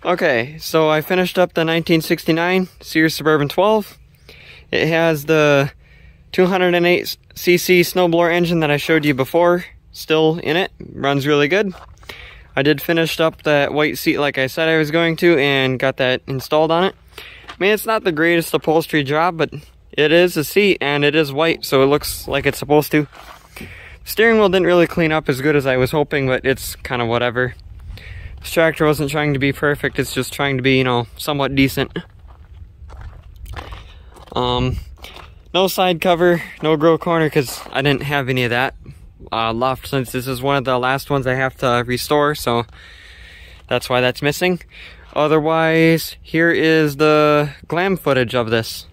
Okay, so I finished up the 1969 Sears Suburban 12. It has the 208cc snowblower engine that I showed you before still in it. Runs really good. I did finish up that white seat like I said I was going to and got that installed on it. I mean, it's not the greatest upholstery job, but it is a seat and it is white, so it looks like it's supposed to. Steering wheel didn't really clean up as good as I was hoping, but it's kind of whatever. This tractor wasn't trying to be perfect, it's just trying to be, you know, somewhat decent. No side cover, no grill corner, because I didn't have any of that left, since this is one of the last ones I have to restore, so that's why that's missing. Otherwise, here is the glam footage of this.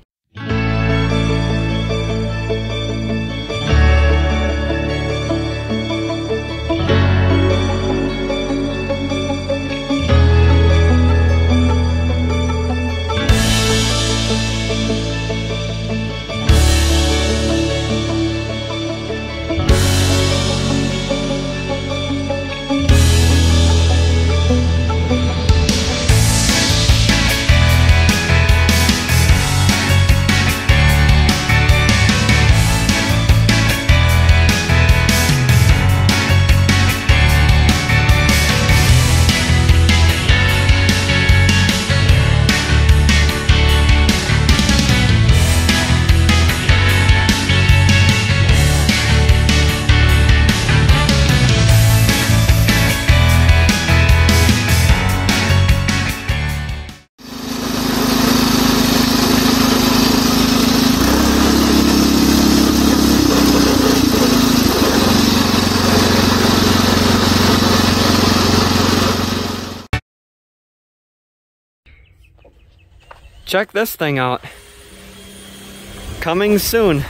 Check this thing out. Coming soon.